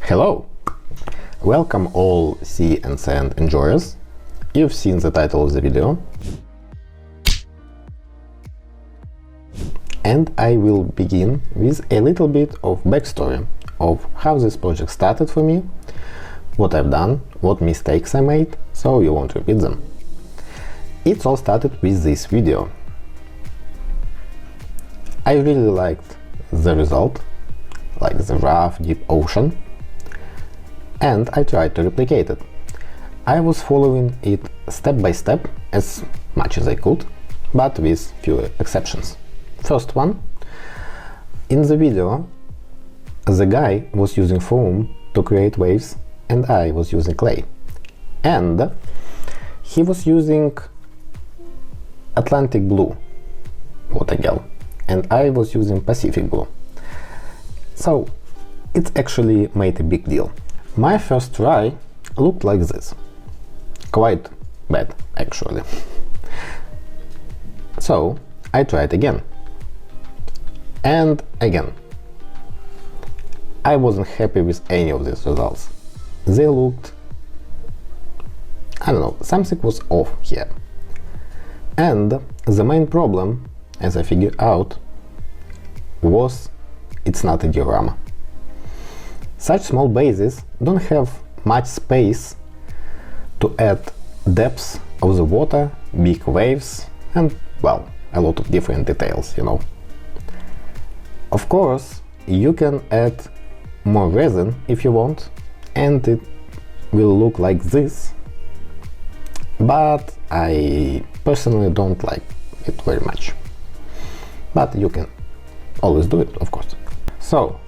Hello! Welcome all sea and sand enjoyers. You've seen the title of the video. And I will begin with a little bit of backstory of how this project started for me, what I've done, what mistakes I made, so you won't repeat them. It all started with this video. I really liked the result, like the rough, deep ocean, and I tried to replicate it. I was following it step by step as much as I could, but with few exceptions. First one, in the video, the guy was using foam to create waves and I was using clay. And he was using Atlantic blue water gel and I was using Pacific blue. So it actually made a big deal. My first try looked like this. Quite bad, actually. So I tried again. And again. I wasn't happy with any of these results. They looked... I don't know, something was off here. And the main problem, as I figured out, was it's not a diorama. Such small bases don't have much space to add depth of the water, big waves, and, well, a lot of different details, you know. Of course, you can add more resin if you want, and it will look like this, but I personally don't like it very much. But you can always do it, of course. So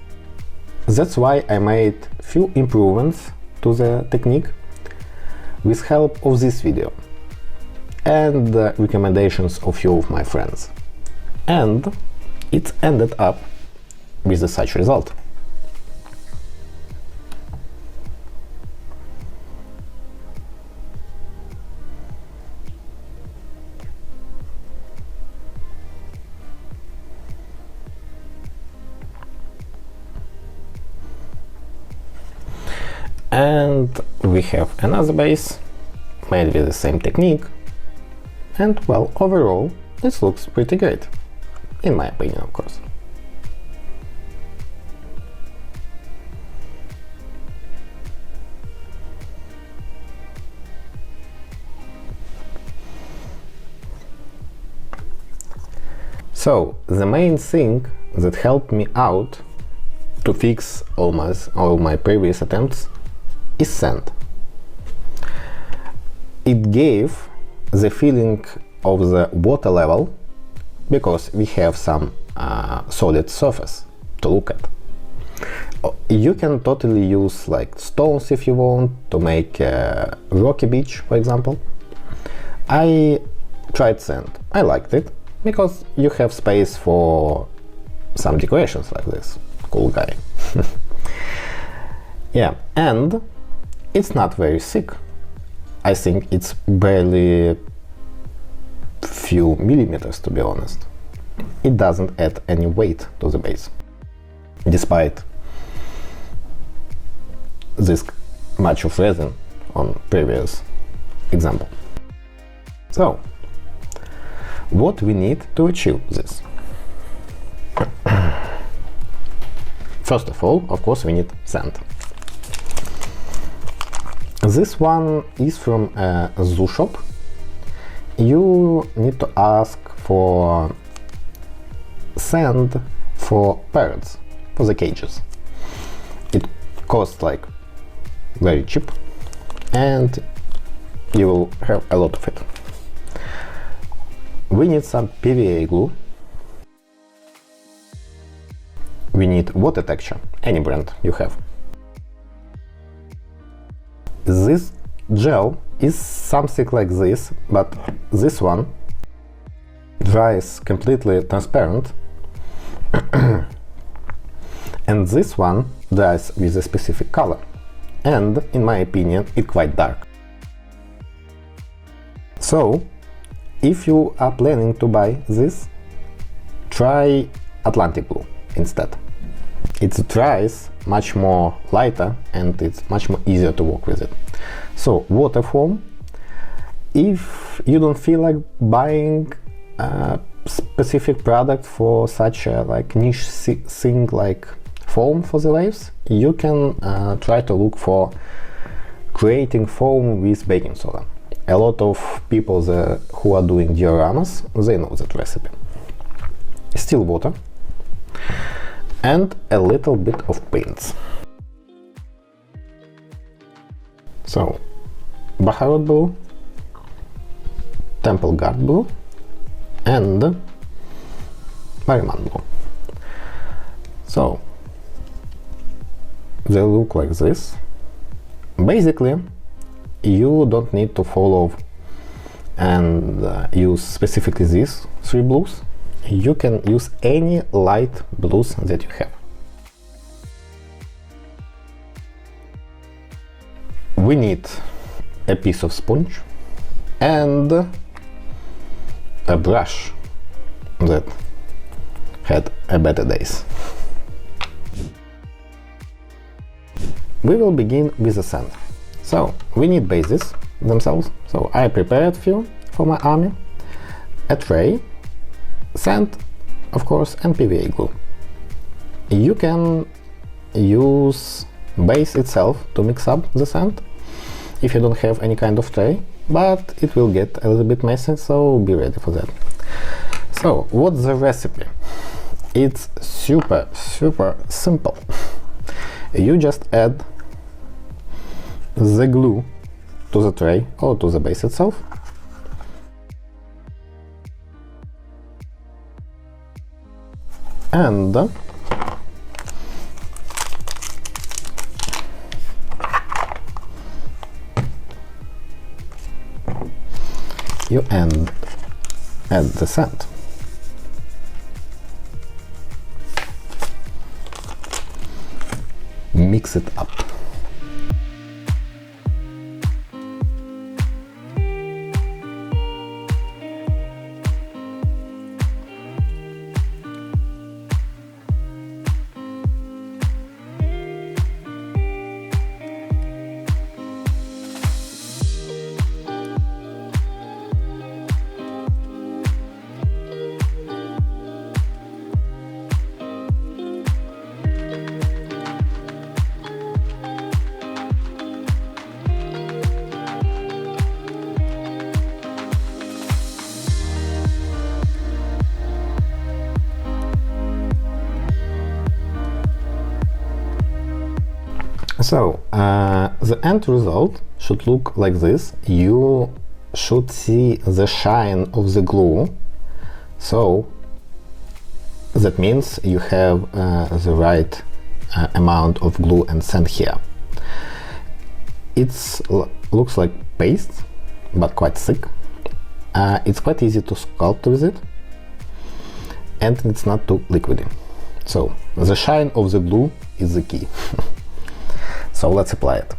that's why I made few improvements to the technique with help of this video and the recommendations of few of my friends. And it ended up with such result. And we have another base made with the same technique, and well, overall this looks pretty great, in my opinion, of course. So the main thing that helped me out to fix all my previous attempts is sand. It gave the feeling of the water level because we have some solid surface to look at. You can totally use like stones if you want to make a rocky beach, for example. I tried sand. I liked it because you have space for some decorations like this. Cool guy. Yeah, and it's not very thick. I think it's barely few millimeters, to be honest. It doesn't add any weight to the base, despite this much of resin on previous example. So, what we need to achieve this? First of all, of course, we need sand. This one is from a zoo shop. You need to ask for sand for parrots, for the cages. It costs like very cheap and you will have a lot of it. We need some PVA glue. We need water texture, any brand you have. This gel is something like this, but this one dries completely transparent and this one dries with a specific color, and in my opinion it's quite dark. So if you are planning to buy this, try Atlantic blue instead. It dries much more lighter and it's much more easier to work with it. So water foam, if you don't feel like buying a specific product for such a like niche thing like foam for the waves, you can try to look for creating foam with baking soda. A lot of people who are doing dioramas, they know that recipe. Still water and a little bit of paints. So Baharroth blue, Temple Guard blue and Merriman blue. So they look like this. Basically, you don't need to follow and use specifically these three blues. You can use any light blues that you have. We need a piece of sponge and a brush that had a better days. We will begin with the sand. So we need bases themselves. So I prepared few for my army, a tray, sand, of course, and PVA glue. You can use base itself to mix up the sand if you don't have any kind of tray, but it will get a little bit messy, so be ready for that. So what's the recipe? It's super simple. You just add the glue to the tray or to the base itself. And you add the sand. Mix it up. So the end result should look like this. You should see the shine of the glue, so that means you have the right amount of glue and sand here. It looks like paste, but quite thick. It's quite easy to sculpt with it, and it's not too liquidy. So the shine of the glue is the key. So let's apply it.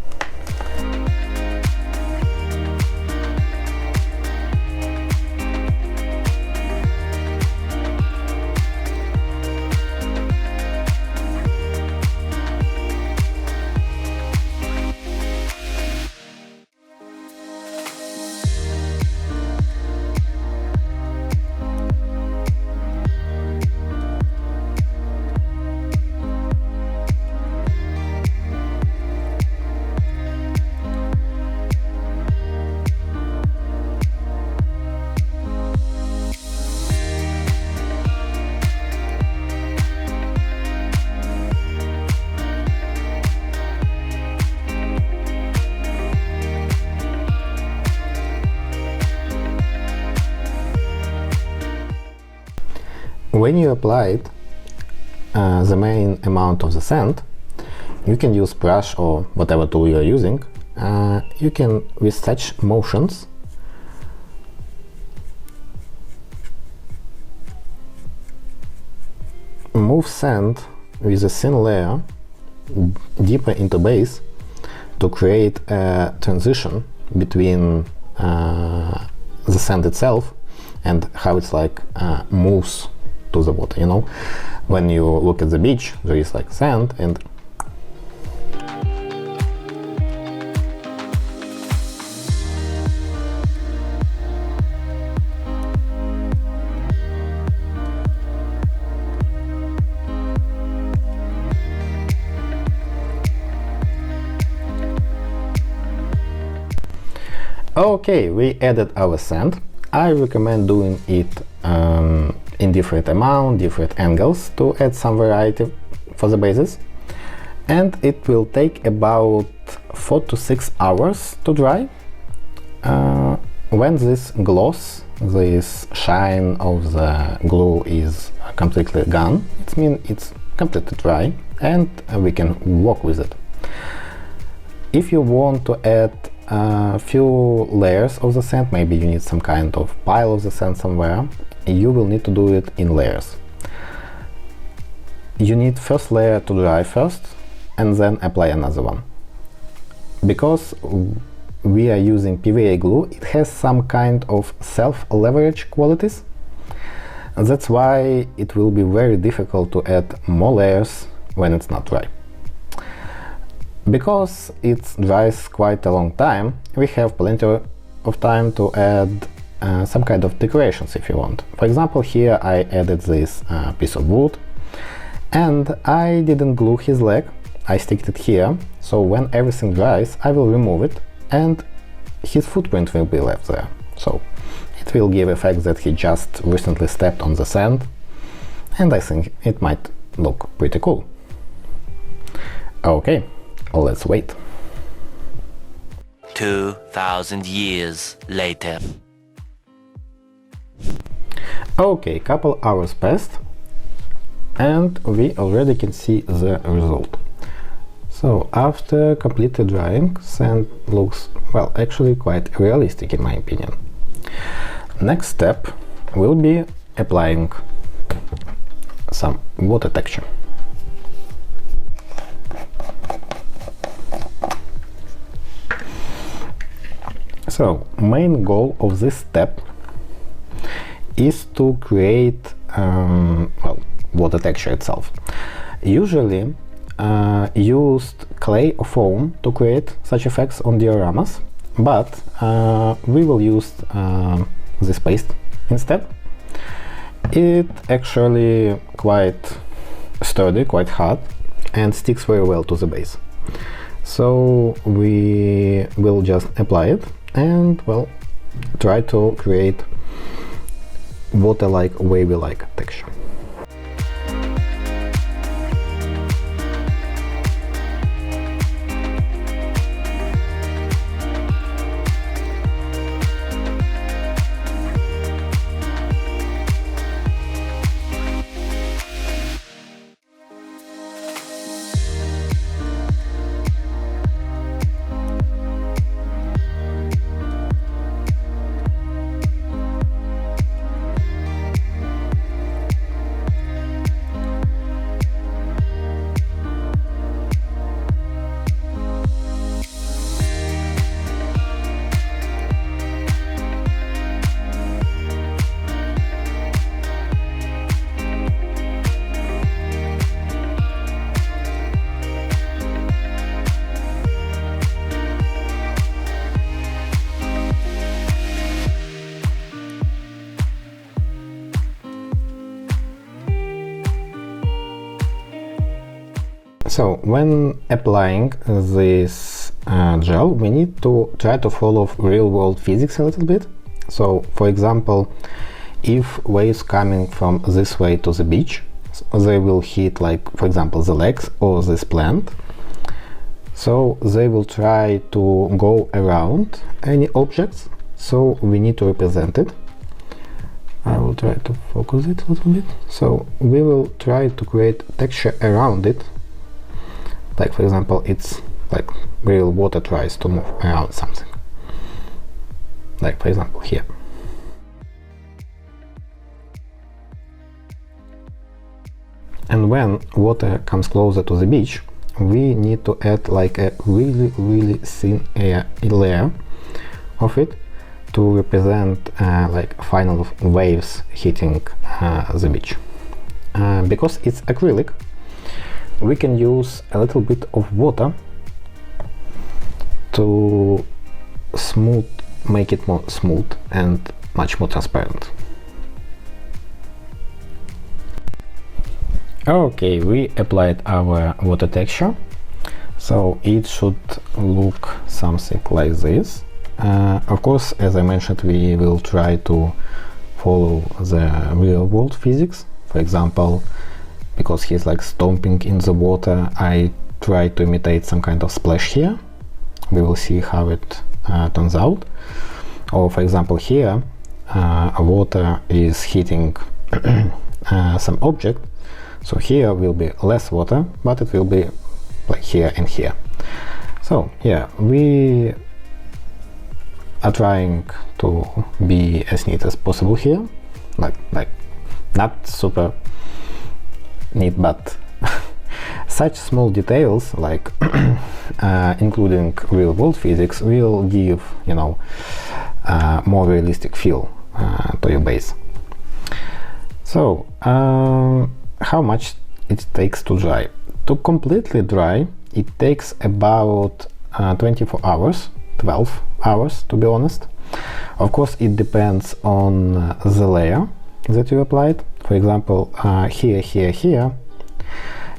When you applied the main amount of the sand, you can use brush or whatever tool you are using. You can, with such motions, move sand with a thin layer deeper into base to create a transition between the sand itself and how it's like moves to the water. You know, when you look at the beach, there is like sand and Okay, we added our sand. I recommend doing it in different amount, different angles to add some variety for the bases. And it will take about 4 to 6 hours to dry. When this gloss, this shine of the glue is completely gone, it means it's completely dry and we can work with it. If you want to add a few layers of the sand, maybe you need some kind of pile of the sand somewhere, you will need to do it in layers. You need first layer to dry first and then apply another one. Because we are using PVA glue, it has some kind of self-leverage qualities. That's why it will be very difficult to add more layers when it's not dry. Because it dries quite a long time, we have plenty of time to add some kind of decorations if you want. For example, here I added this piece of wood and I didn't glue his leg, I sticked it here, so when everything dries I will remove it and his footprint will be left there. So it will give effect that he just recently stepped on the sand, and I think it might look pretty cool. Okay, let's wait. 2,000 years later. Okay, couple hours passed and we already can see the result. So after completely drying, sand looks, well, actually quite realistic in my opinion. Next step will be applying some water texture. So main goal of this step is to create well, water texture itself. Usually used clay or foam to create such effects on dioramas, but we will use this paste instead. It actually quite sturdy, quite hard, and sticks very well to the base. So we will just apply it and, well, try to create water-like, wavy-like texture. So when applying this gel, we need to try to follow real-world physics a little bit. So, for example, if waves coming from this way to the beach, they will hit, like, for example, the legs or this plant. So they will try to go around any objects, so we need to represent it. I will try to focus it a little bit. So we will try to create texture around it. Like, for example, it's like real water tries to move around something. Like, for example, here. And when water comes closer to the beach, we need to add like a really thin layer of it to represent like final waves hitting the beach. Because it's acrylic, we can use a little bit of water to make it more smooth and much more transparent. Okay, we applied our water texture, so it should look something like this, Of course, as I mentioned, we will try to follow the real world physics. For example, because he's like stomping in the water, I try to imitate some kind of splash here. We will see how it turns out. Or for example, here water is hitting some object, so here will be less water, but it will be like here and here. So yeah, we are trying to be as neat as possible here, like not super neat, but such small details like including real world physics will give, you know, more realistic feel to your base. So how much it takes to dry? To completely dry it takes about 24 hours, 12 hours to be honest. Of course it depends on the layer that you applied. For example, here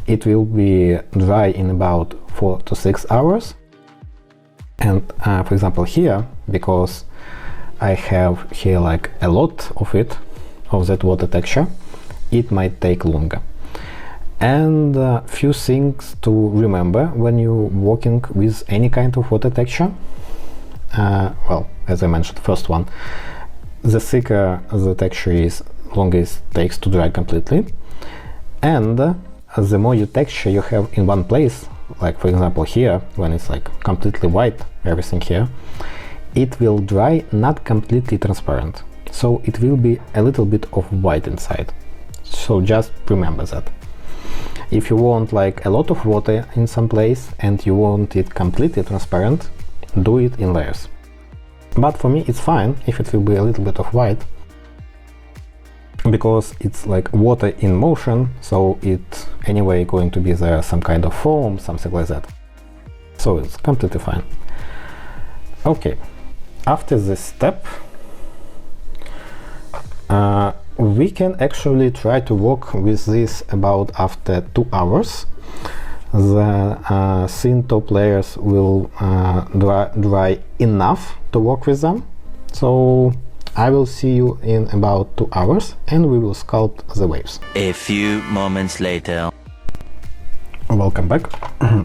it will be dry in about 4 to 6 hours, and for example here, because I have here like a lot of it, of that water texture, it might take longer. And few things to remember when you're working with any kind of water texture. Well, as I mentioned, first one, the thicker the texture is, longer it takes to dry completely. And the more you texture you have in one place, like for example here, when it's like completely white, everything here, it will dry not completely transparent. So it will be a little bit of white inside. So just remember that. If you want like a lot of water in some place and you want it completely transparent, do it in layers. But for me it's fine if it will be a little bit of white, because it's like water in motion, so it's anyway going to be there some kind of foam, something like that. So it's completely fine. Okay, after this step we can actually try to work with this about after 2 hours. The thin top layers will dry enough to work with them. So I will see you in about 2 hours and we will sculpt the waves. A few moments later. Welcome back.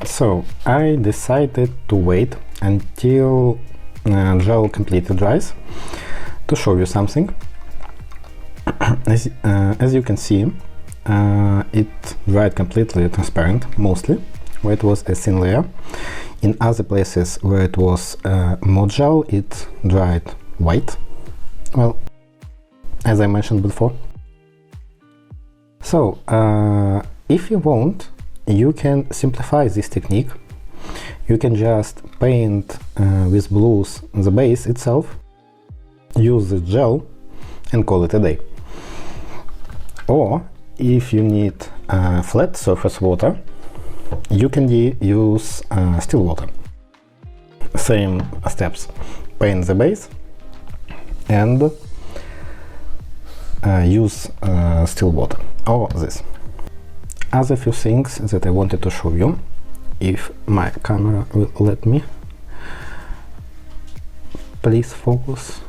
So I decided to wait until gel completely dries to show you something. As you can see, it dried completely transparent, mostly where it was a thin layer. In other places where it was more gel, it dried white. Well, as I mentioned before. So if you want, you can simplify this technique. You can just paint with blues the base itself, use the gel and call it a day. Or if you need flat surface water, you can use still water. Same steps. Paint the base and use still water, or this. Other few things that I wanted to show you, if my camera will let me. Please focus.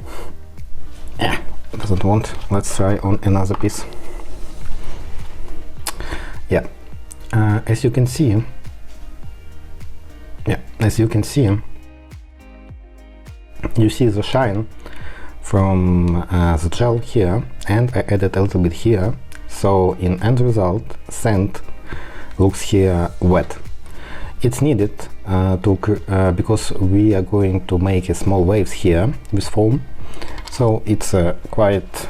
Yeah, doesn't want. Let's try on another piece. Yeah, as you can see, you see the shine from the gel here, and I added a little bit here, so in end result sand looks here wet. It's needed because we are going to make a small waves here with foam, so it's a quite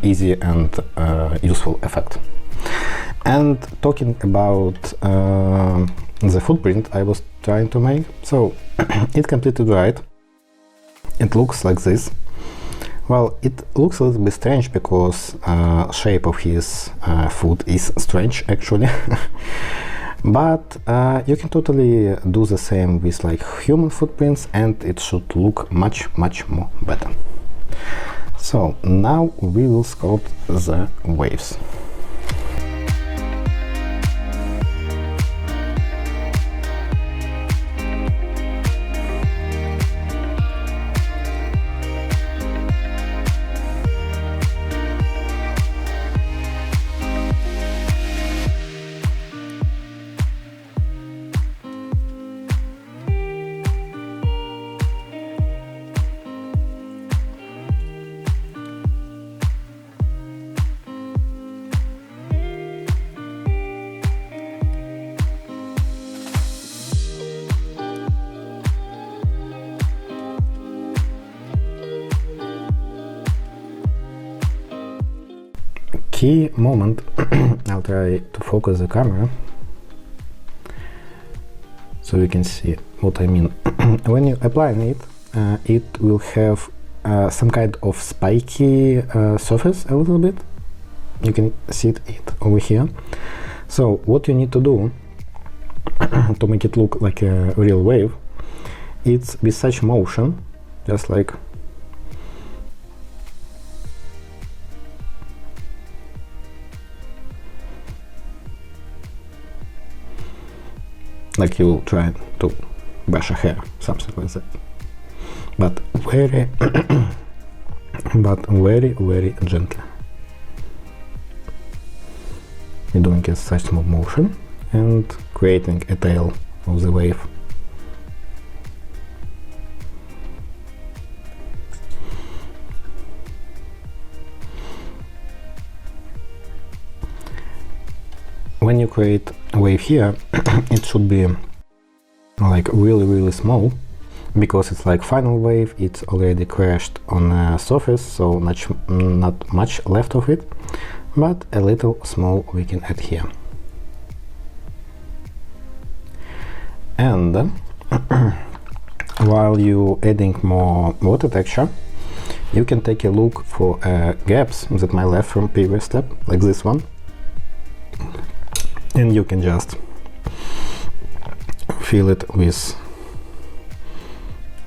easy and useful effect. And talking about the footprint I was trying to make, so it completely dried. It looks like this. Well, it looks a little bit strange because shape of his foot is strange actually. But you can totally do the same with like human footprints and it should look much more better. So now we will sculpt the waves. key moment, I'll try to focus the camera so you can see what I mean. When you apply it, it will have some kind of spiky surface a little bit. You can see it over here. So what you need to do to make it look like a real wave, it's with such motion, just like you will try to brush a hair, something like that. But very, very gently. You're doing it such small motion and creating a tail of the wave. When you create a wave here, it should be like really small, because it's like final wave, it's already crashed on a surface, so not much left of it, but a little small we can add here. And while you adding more water texture, you can take a look for gaps that might left from previous step, like this one. And you can just fill it with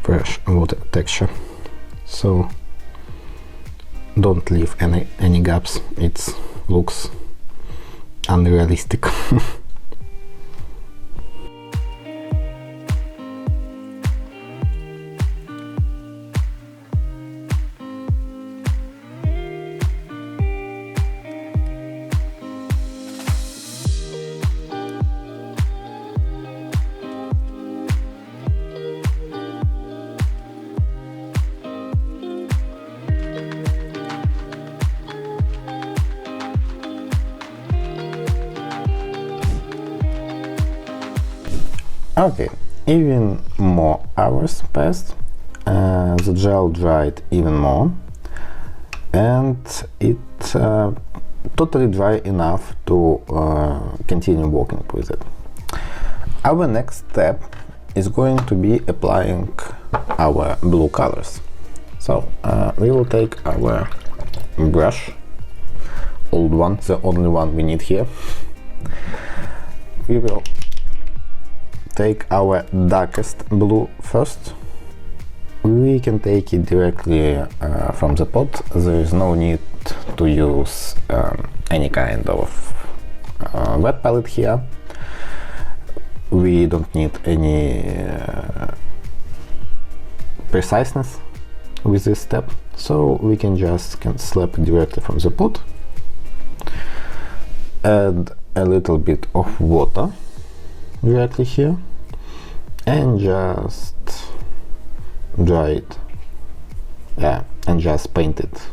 fresh water texture. So don't leave any gaps, it looks unrealistic. Okay, even more hours passed, the gel dried even more, and it totally dry enough to continue working with it. Our next step is going to be applying our blue colors. So we will take our brush, old one, the only one we need here. We will take our darkest blue first. We can take it directly from the pot. There is no need to use any kind of wet palette here. We don't need any preciseness with this step, so we can just slap it directly from the pot. Add a little bit of water directly here and just dry it, and just paint it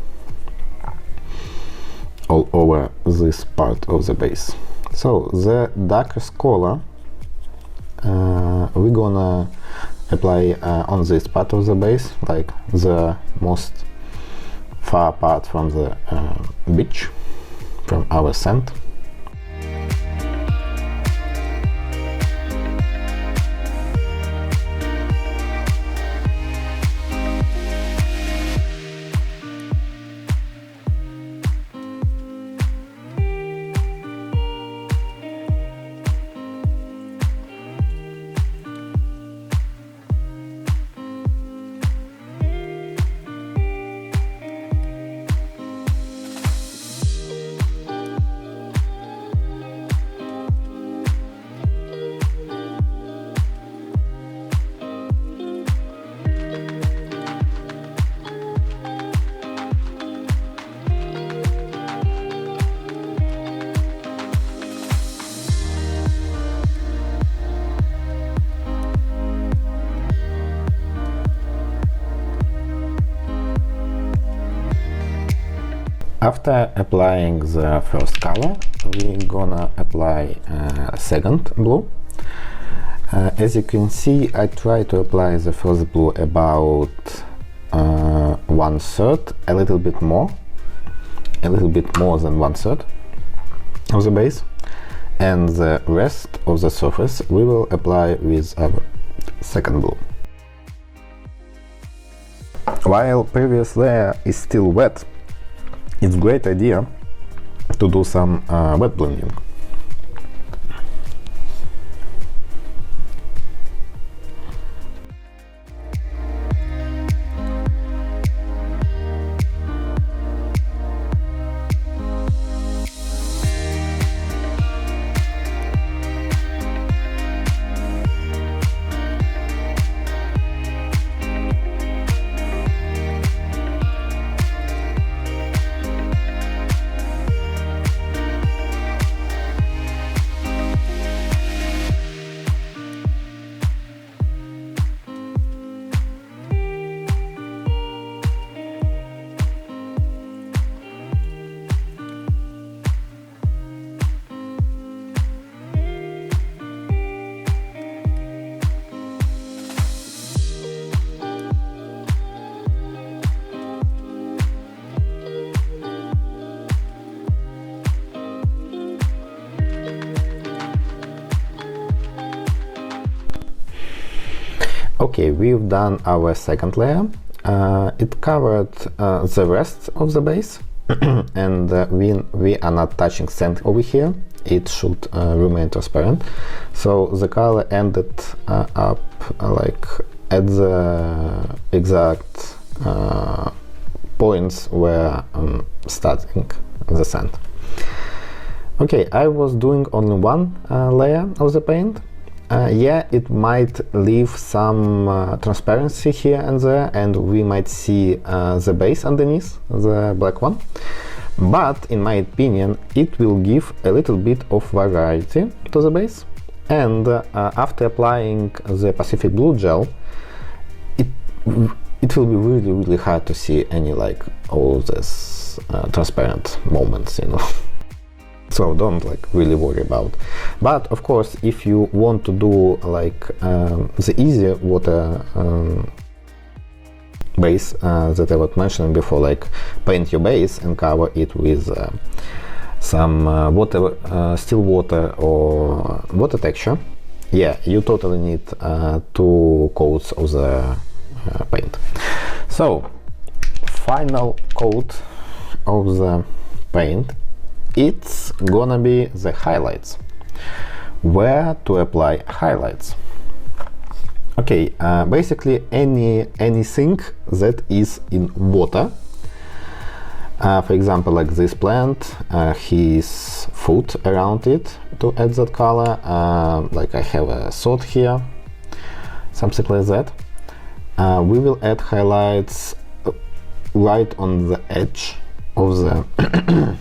all over this part of the base. So the darkest color we're gonna apply on this part of the base, like the most far part from the beach, from our sand. After applying the first color, we're gonna apply second blue. As you can see, I try to apply the first blue about 1/3, a little bit more, a little bit more than 1/3 of the base, and the rest of the surface we will apply with our second blue. While previous layer is still wet, it's a great idea to do some wet blending. Okay, we've done our second layer. It covered the rest of the base and we are not touching sand over here. It should remain transparent. So the color ended up like at the exact points where starting the sand. Okay, I was doing only one layer of the paint. Yeah, it might leave some transparency here and there, and we might see the base underneath, the black one. But in my opinion, it will give a little bit of variety to the base. And after applying the Pacific Blue gel, it will be really hard to see any like all this transparent moments, you know. So don't like really worry about. But of course, if you want to do like the easy water base that I was mentioning before, like paint your base and cover it with some water, still water or water texture, yeah, you totally need 2 coats of the paint. So final coat of the paint, it's gonna be the highlights. Where to apply highlights? Okay, basically anything that is in water. For example, like this plant, his foot around it to add that color. Like I have a sword here, something like that. We will add highlights right on the edge of the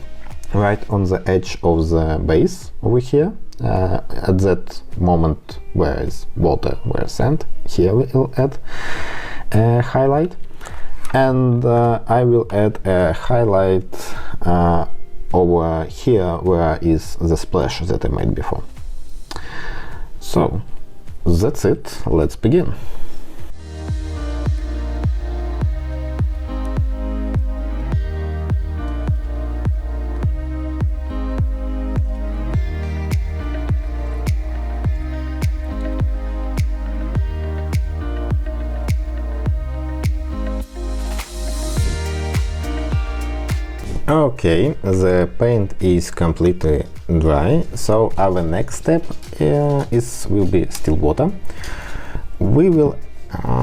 right on the edge of the base over here, at that moment where is water, where is sand. Here we will add a highlight, and I will add a highlight over here where is the splash that I made before. So that's it, let's begin. Okay, the paint is completely dry, so our next step will be still water. We will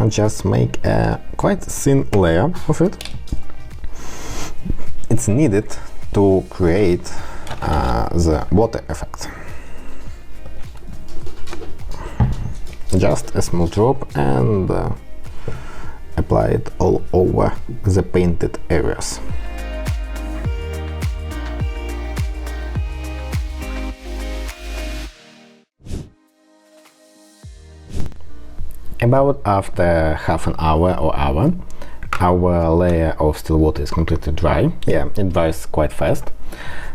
just make a quite thin layer of it. It's needed to create the water effect. Just a small drop and apply it all over the painted areas. About after half an hour or hour, our layer of still water is completely dry. Yeah, it dries quite fast.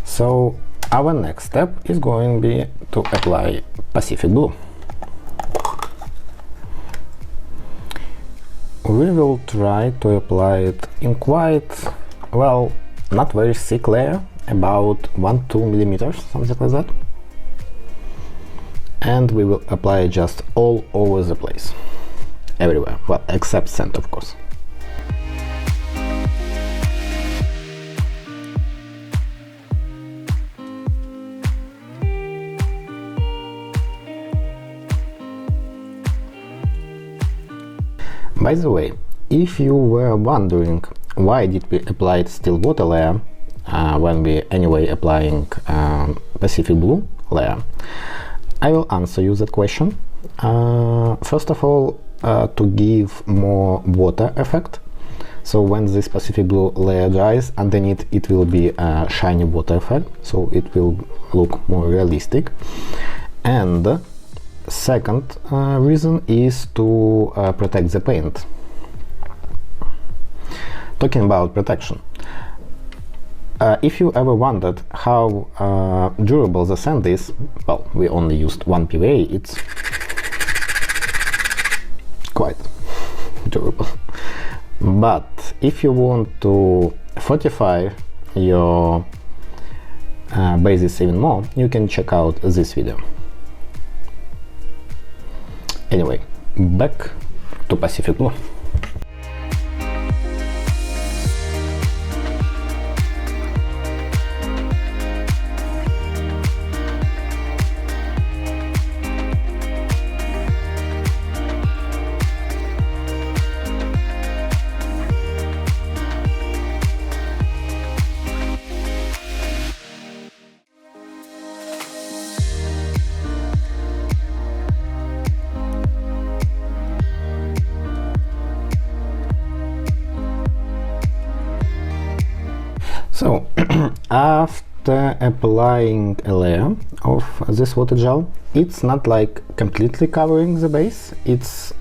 So our next step is going to be to apply Pacific Blue. We will try to apply it in quite, well, not very thick layer, about 1-2 millimeters, something like that. And we will apply it just all over the place, everywhere, well, except center, of course. By the way, if you were wondering why did we apply still water layer when we anyway applying Pacific blue layer, I will answer you that question. First of all, to give more water effect. So when this Pacific blue layer dries, underneath it will be a shiny water effect, so it will look more realistic. And second reason is to protect the paint. Talking about protection, if you ever wondered how durable the sand is, well, we only used 1 PVA, it's quite durable. But if you want to fortify your bases even more, you can check out this video. Anyway, back to Pacific blue. So, after applying a layer of this water gel, it's not like completely covering the base. It's,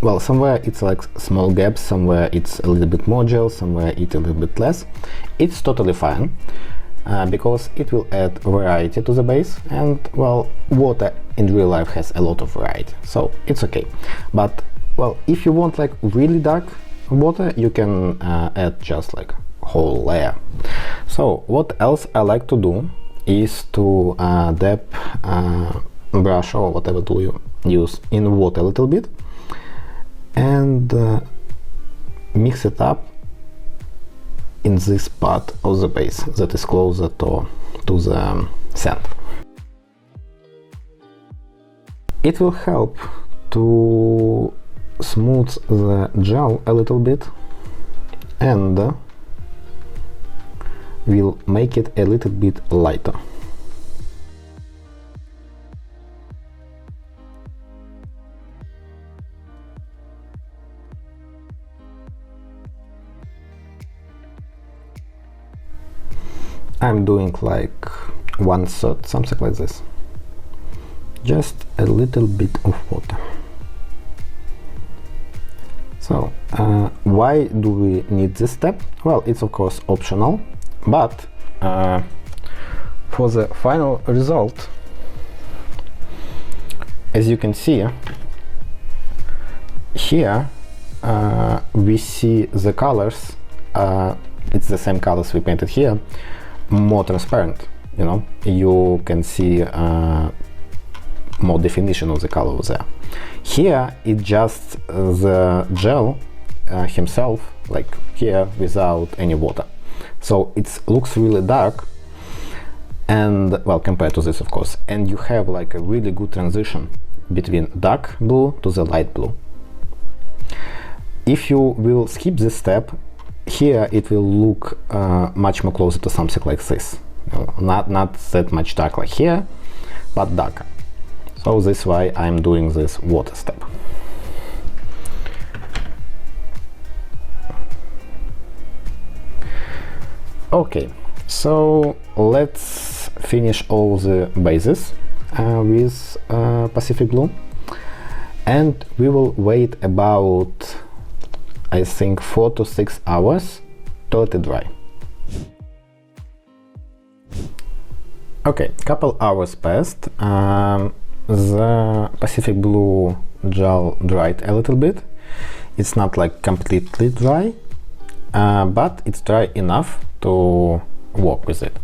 well, somewhere it's like small gaps, somewhere it's a little bit more gel, somewhere it's a little bit less. It's totally fine, because it will add variety to the base, and, well, water in real life has a lot of variety, so it's okay. But, well, if you want like really dark water, you can add just like whole layer. So what else I like to do is to dip brush or whatever tool you use in water a little bit and mix it up in this part of the base that is closer to the sand. It will help to smooth the gel a little bit and will make it a little bit lighter. I'm doing like 1/3, something like this. Just a little bit of water. So, why do we need this step? Well, it's of course optional, but for the final result, as you can see, here we see the colors, it's the same colors we painted here, more transparent, you know, you can see more definition of the color there. Here it's just the gel himself, like here, without any water. So it looks really dark, and, well, compared to this, of course, and you have like a really good transition between dark blue to the light blue. If you will skip this step, here it will look much more closer to something like this. Not that much dark like here, but darker. So this is why I'm doing this water step. Okay, so let's finish all the bases with Pacific blue, and we will wait about, I think, 4 to 6 hours to let it dry. Okay, couple hours passed. The Pacific blue gel dried a little bit. It's not like completely dry, but it's dry enough to work with it.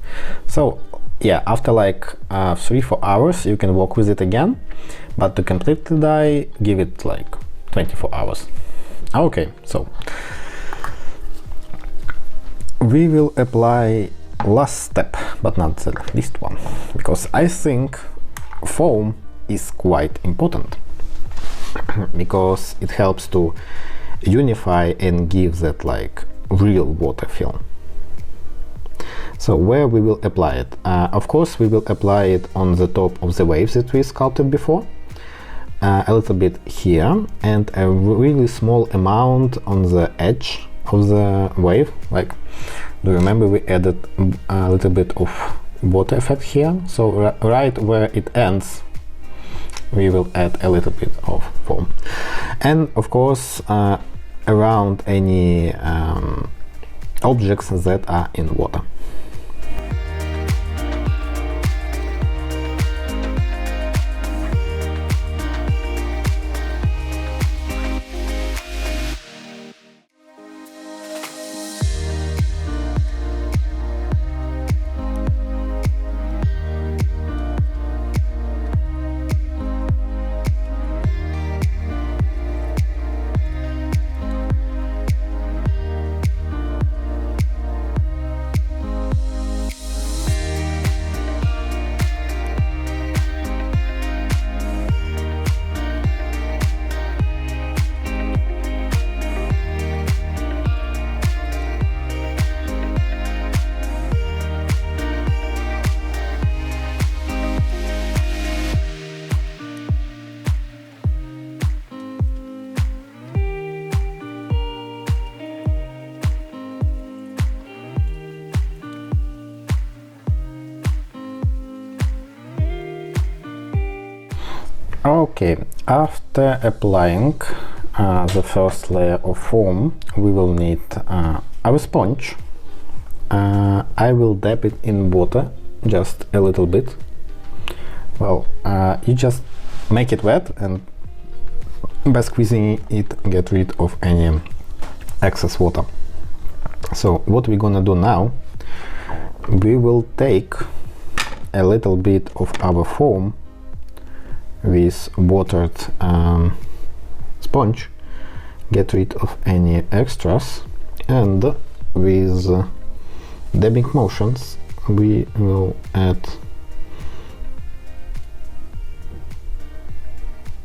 So yeah, after like 3-4 hours you can work with it again, but to completely die, give it like 24 hours. Okay, so we will apply last step, but not the least one, because I think foam is quite important because it helps to unify and give that like real water feel. So where we will apply it? Of course we will apply it on the top of the waves that we sculpted before, a little bit here, and a really small amount on the edge of the wave. Like, do you remember we added a little bit of water effect here? So right where it ends we will add a little bit of foam, and of course around any objects that are in water. Okay, after applying the first layer of foam, we will need our sponge. I will dip it in water just a little bit. Well, you just make it wet, and by squeezing it get rid of any excess water. So what we're gonna do now, we will take a little bit of our foam with watered sponge, get rid of any extras, and with dabbing motions we will add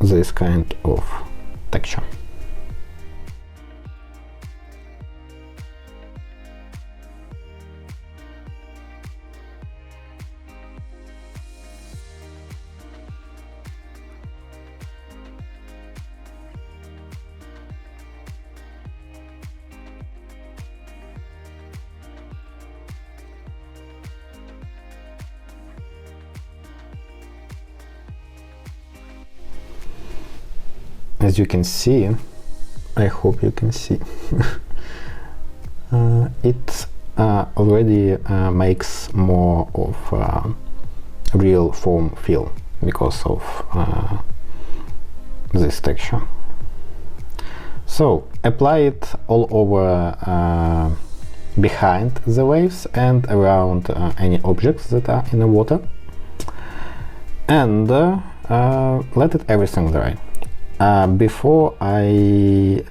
this kind of texture. As you can see, I hope you can see, it already makes more of real foam feel because of this texture. So apply it all over behind the waves and around any objects that are in the water, and let it everything dry. Before I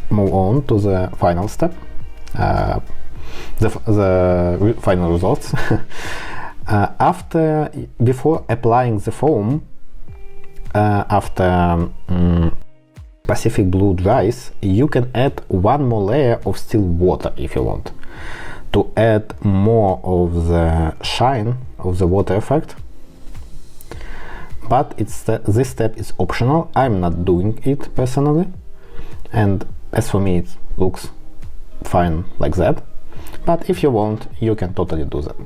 move on to the final step, the final results, before applying the foam, after Pacific Blue dries, you can add one more layer of still water if you want, to add more of the shine of the water effect. But this step is optional. I'm not doing it personally, and as for me it looks fine like that, but if you want, you can totally do that.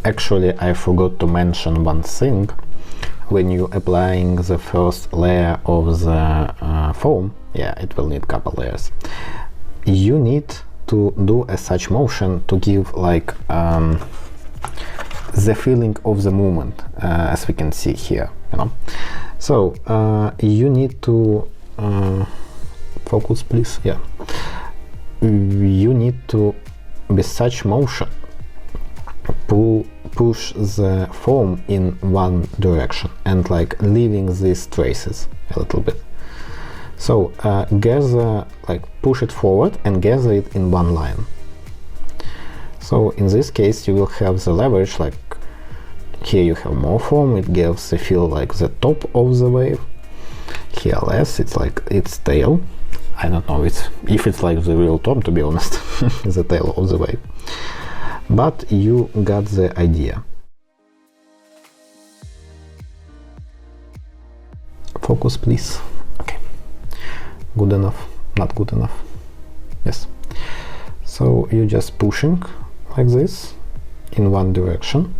Actually, I forgot to mention one thing. When you're applying the first layer of the foam, yeah, it will need couple layers, you need to do a such motion to give like the feeling of the movement, as we can see here, you know. So you need to focus, please. Yeah, you need to, with such motion, push the foam in one direction and like leaving these traces a little bit. So gather, like push it forward and gather it in one line. So in this case you will have the leverage, like here you have more foam, it gives the feel like the top of the wave. Here less, it's like its tail. I don't know if it's like the real top, to be honest, the tail of the wave. But you got the idea. Focus, please. Okay. Good enough? Not good enough? Yes. So you're just pushing like this in one direction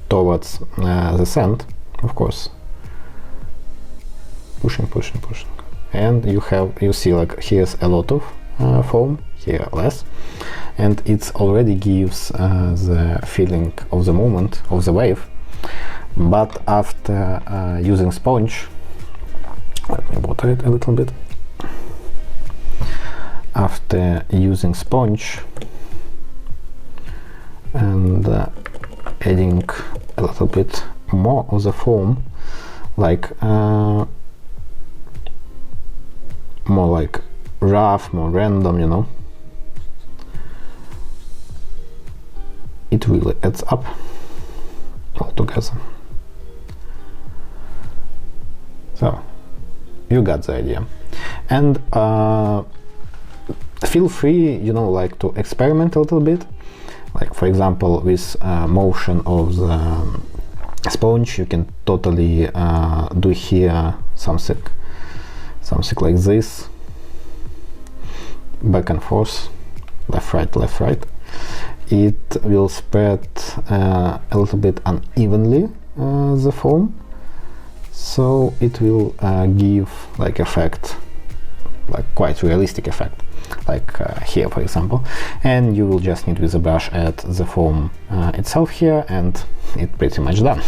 towards the sand, of course. Pushing, pushing, pushing. And you see like here's a lot of foam, here less. And it already gives the feeling of the movement of the wave. But after using sponge, let me water it a little bit. After using sponge and adding a little bit more of the foam, like more like rough, more random, you know, it really adds up all together. So you got the idea. And feel free, you know, like to experiment a little bit. Like for example, with motion of the sponge, you can totally do here something like this, back and forth, left, right, left, right. It will spread a little bit unevenly the foam, so it will give like effect, like quite realistic effect, like here for example. And you will just need with a brush add the foam itself here, and it's pretty much done.